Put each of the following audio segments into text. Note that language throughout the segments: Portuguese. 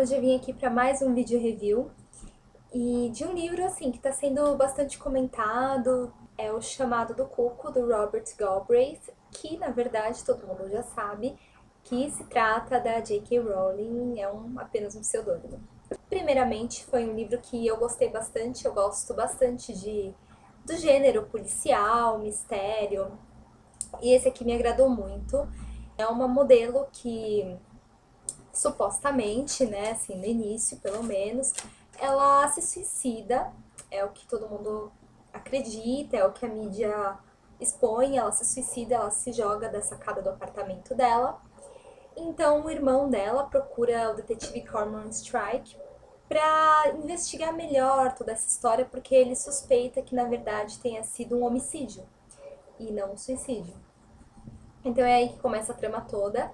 Hoje eu vim aqui para mais um vídeo review e de um livro assim que está sendo bastante comentado, é O Chamado do Cuco, do Robert Galbraith, que na verdade todo mundo já sabe que se trata da J.K. Rowling, apenas um pseudônimo. Primeiramente, foi um livro que eu gostei bastante, eu gosto bastante do gênero policial, mistério, e esse aqui me agradou muito. É uma modelo que supostamente, né, assim, no início, pelo menos, ela se suicida, é o que todo mundo acredita, é o que a mídia expõe, ela se suicida, ela se joga da sacada do apartamento dela. Então, o irmão dela procura o detetive Cormoran Strike para investigar melhor toda essa história, porque ele suspeita que na verdade tenha sido um homicídio e não um suicídio. Então é aí que começa a trama toda.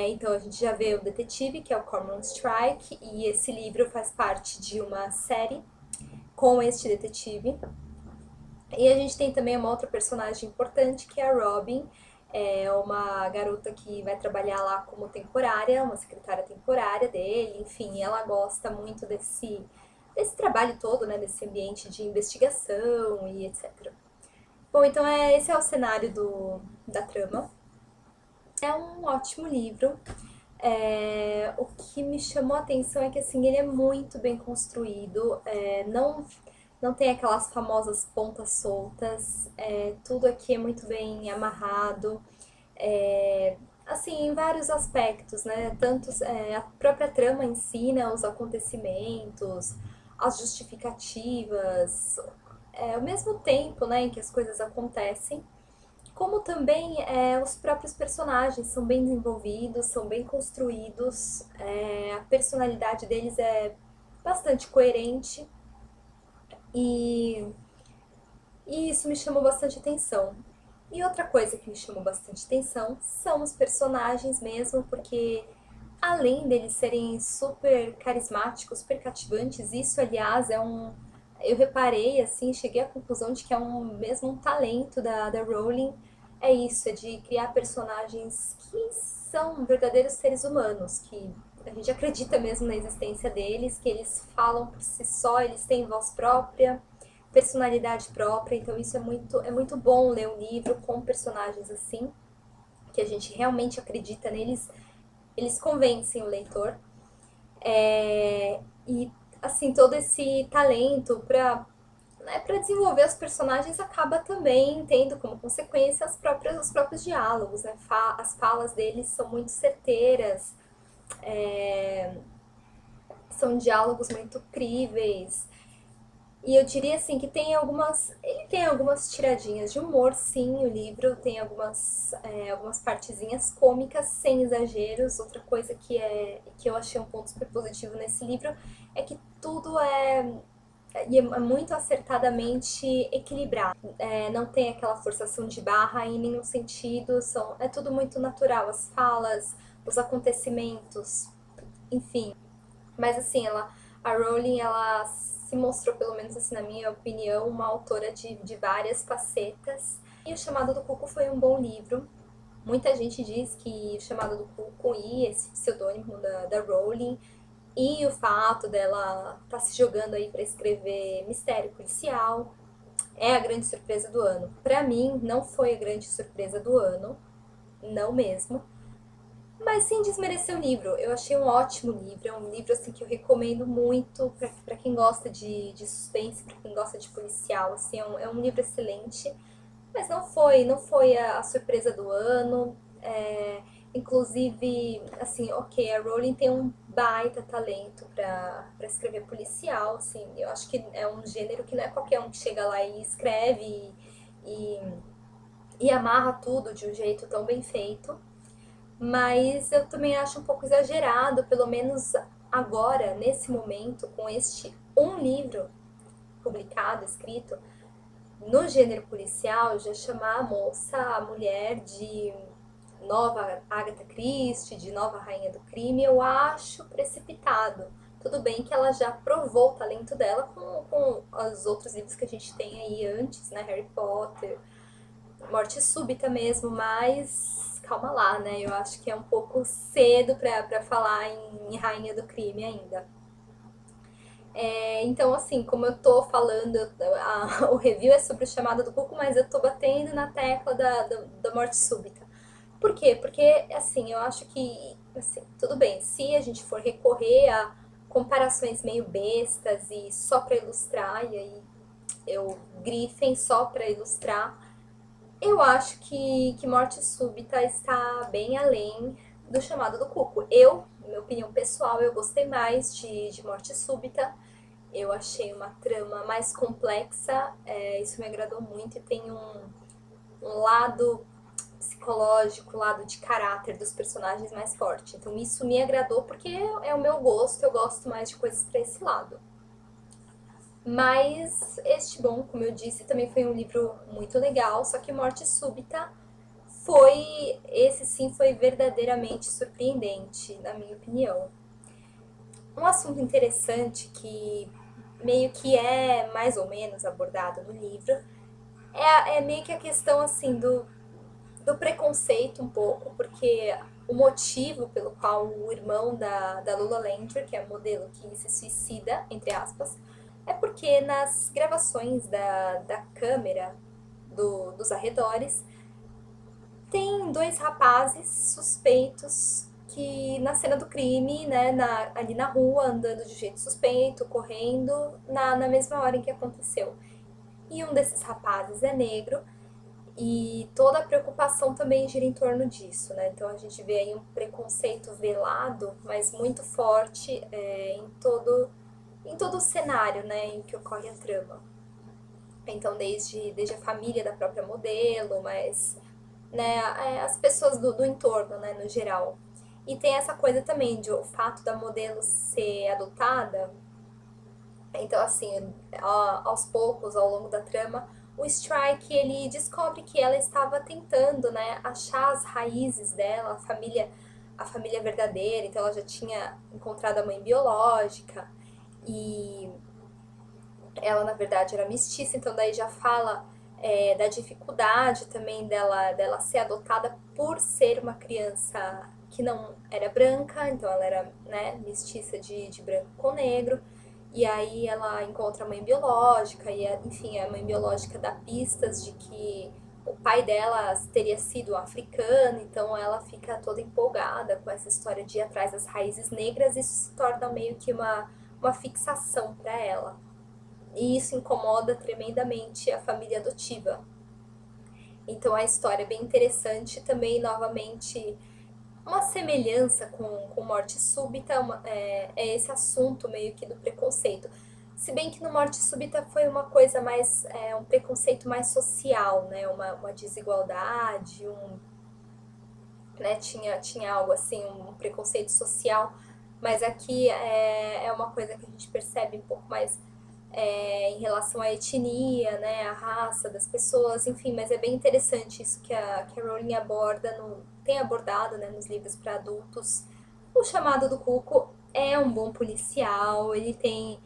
Então a gente já vê o detetive, que é o Cormoran Strike, e esse livro faz parte de uma série com este detetive. E a gente tem também uma outra personagem importante, que é a Robin, é uma garota que vai trabalhar lá como temporária, uma secretária temporária dele, enfim, ela gosta muito desse trabalho todo, né, desse ambiente de investigação e etc. Bom, então esse é o cenário da trama. É um ótimo livro. O que me chamou a atenção é que assim, ele é muito bem construído, não tem aquelas famosas pontas soltas, tudo aqui é muito bem amarrado, assim, em vários aspectos, né? Tanto a própria trama em si, né? Os acontecimentos, as justificativas, ao mesmo tempo, né, em que as coisas acontecem, como também os próprios personagens são bem desenvolvidos, são bem construídos, a personalidade deles é bastante coerente e, e isso me chamou bastante atenção. E outra coisa que me chamou bastante atenção são os personagens mesmo, porque além deles serem super carismáticos, super cativantes, isso aliás eu reparei, assim, cheguei à conclusão de que é mesmo um talento da Rowling, é isso, é de criar personagens que são verdadeiros seres humanos, que a gente acredita mesmo na existência deles, que eles falam por si só, eles têm voz própria, personalidade própria, então isso é muito bom ler um livro com personagens assim, que a gente realmente acredita neles, eles convencem o leitor. E assim, todo esse talento para desenvolver os personagens acaba também tendo como consequência os próprios diálogos, né? As falas deles são muito certeiras, são diálogos muito críveis. E eu diria assim que ele tem algumas tiradinhas de humor, sim, o livro tem algumas partezinhas cômicas sem exageros. Outra coisa que eu achei um ponto super positivo nesse livro é que tudo é muito acertadamente equilibrado. Não tem aquela forçação de barra em nenhum sentido, é tudo muito natural, as falas, os acontecimentos, enfim. Mas assim, a Rowling, ela se mostrou, pelo menos assim, na minha opinião, uma autora de várias facetas. E O Chamado do Cuco foi um bom livro. Muita gente diz que O Chamado do Cuco e esse pseudônimo da Rowling e o fato dela estar se jogando aí para escrever mistério policial é a grande surpresa do ano. Para mim, não foi a grande surpresa do ano, não mesmo. Mas sem desmerecer o livro, eu achei um ótimo livro, é um livro assim que eu recomendo muito para quem gosta de suspense, para quem gosta de policial, assim, é um livro excelente, mas não foi a surpresa do ano, inclusive, assim, ok, a Rowling tem um baita talento para escrever policial, assim, eu acho que é um gênero que não é qualquer um que chega lá e escreve e, e amarra tudo de um jeito tão bem feito. Mas eu também acho um pouco exagerado, pelo menos agora, nesse momento, com este um livro publicado, escrito, no gênero policial, já chamar a moça, a mulher de nova Agatha Christie, de nova Rainha do Crime, eu acho precipitado. Tudo bem que ela já provou o talento dela com os outros livros que a gente tem aí antes, né? Harry Potter, Morte Súbita mesmo, mas calma lá, né? Eu acho que é um pouco cedo pra falar em Rainha do Crime ainda. Então, assim, como eu tô falando, o review é sobre o Chamado do Cuco, mas eu tô batendo na tecla da morte súbita. Por quê? Porque, assim, eu acho que, assim, tudo bem, se a gente for recorrer a comparações meio bestas e só pra ilustrar, e aí eu grifem só pra ilustrar, eu acho que Morte Súbita está bem além do Chamado do Cuco. Eu, minha opinião pessoal, eu gostei mais de Morte Súbita. Eu achei uma trama mais complexa, isso me agradou muito e tem um lado psicológico, lado de caráter dos personagens mais forte. Então isso me agradou porque é o meu gosto, eu gosto mais de coisas para esse lado. Mas este, bom, como eu disse, também foi um livro muito legal, só que Morte Súbita esse sim foi verdadeiramente surpreendente, na minha opinião. Um assunto interessante que meio que é mais ou menos abordado no livro é meio que a questão assim do preconceito um pouco, porque o motivo pelo qual o irmão da Lula Landry, que é a modelo que se suicida, entre aspas, é porque nas gravações da câmera dos arredores tem dois rapazes suspeitos que na cena do crime, né, ali na rua, andando de jeito suspeito, correndo, na mesma hora em que aconteceu. E um desses rapazes é negro e toda a preocupação também gira em torno disso, né? Então a gente vê aí um preconceito velado, mas muito forte em todo o cenário, né, em que ocorre a trama. Então desde a família da própria modelo, mas né, as pessoas do entorno, né, no geral. E tem essa coisa também de o fato da modelo ser adotada. Então, assim, aos poucos, ao longo da trama, o Strike, ele descobre que ela estava tentando, né, achar as raízes dela, a família verdadeira. Então, ela já tinha encontrado a mãe biológica e ela, na verdade, era mestiça. Então, daí já fala da dificuldade também dela ser adotada por ser uma criança que não era branca, então ela era, né, mestiça de branco com negro. E aí ela encontra a mãe biológica, e enfim, a mãe biológica dá pistas de que o pai dela teria sido africano, então ela fica toda empolgada com essa história de ir atrás das raízes negras, e isso se torna meio que uma fixação para ela. E isso incomoda tremendamente a família adotiva. Então a história é bem interessante também, novamente, uma semelhança com morte súbita, é esse assunto meio que do preconceito. Se bem que no Morte Súbita foi uma coisa mais, um preconceito mais social, né? Uma desigualdade, né? Tinha algo assim, um preconceito social, mas aqui é uma coisa que a gente percebe um pouco mais em relação à etnia, né, à raça das pessoas, enfim, mas é bem interessante isso que a Rowling tem abordado, né, nos livros para adultos. O Chamado do Cuco é um bom policial, ele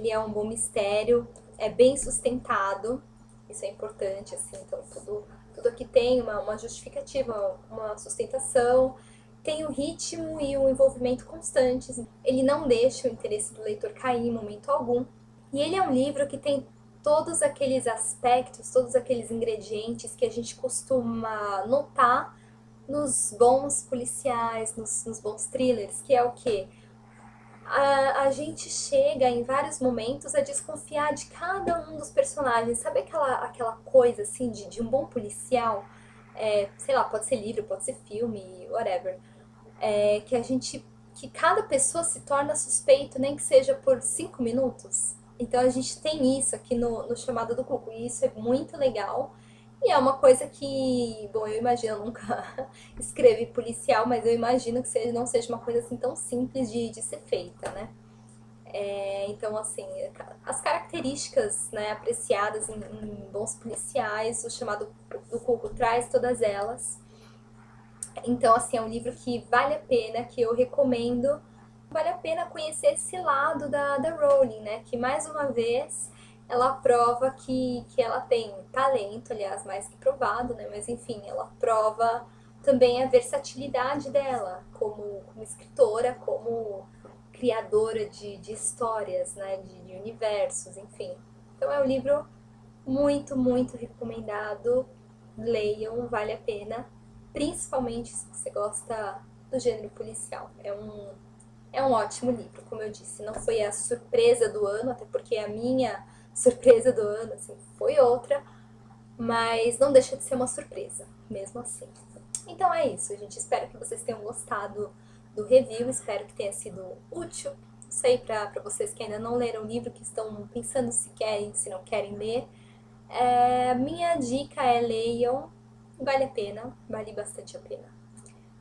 é um bom mistério, é bem sustentado, isso é importante, assim, então tudo aqui tem uma justificativa, uma sustentação, tem o ritmo e o envolvimento constantes, ele não deixa o interesse do leitor cair em momento algum. E ele é um livro que tem todos aqueles aspectos, todos aqueles ingredientes que a gente costuma notar nos bons policiais, nos bons thrillers, que é o quê? A gente chega em vários momentos a desconfiar de cada um dos personagens. Sabe aquela coisa assim de um bom policial? Sei lá, pode ser livro, pode ser filme, whatever. Que a gente. Que cada pessoa se torna suspeito, nem que seja por 5 minutos. Então a gente tem isso aqui no Chamado do Cuco, e isso é muito legal. E é uma coisa que, bom, eu imagino, eu nunca escrevi policial, mas eu imagino que não seja uma coisa assim tão simples de ser feita, né? Então, assim, as características, né, apreciadas em bons policiais, o Chamado do Cuco traz todas elas. Então, assim, é um livro que vale a pena, que eu recomendo. Vale a pena conhecer esse lado da Rowling, né? Que, mais uma vez, ela prova que ela tem talento, aliás, mais que provado, né? Mas, enfim, ela prova também a versatilidade dela como escritora, como criadora de histórias, né, de universos, enfim. Então é um livro muito, muito recomendado. Leiam, vale a pena, principalmente se você gosta do gênero policial. É um ótimo livro, como eu disse. Não foi a surpresa do ano, até porque a minha surpresa do ano assim, foi outra, mas não deixa de ser uma surpresa, mesmo assim. Então é isso, gente. Espero que vocês tenham gostado do review, espero que tenha sido útil. Não sei, para vocês que ainda não leram o livro, que estão pensando se querem, se não querem ler. Minha dica é leiam, vale a pena, vale bastante a pena.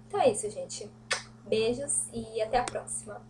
Então é isso, gente. Beijos e até a próxima.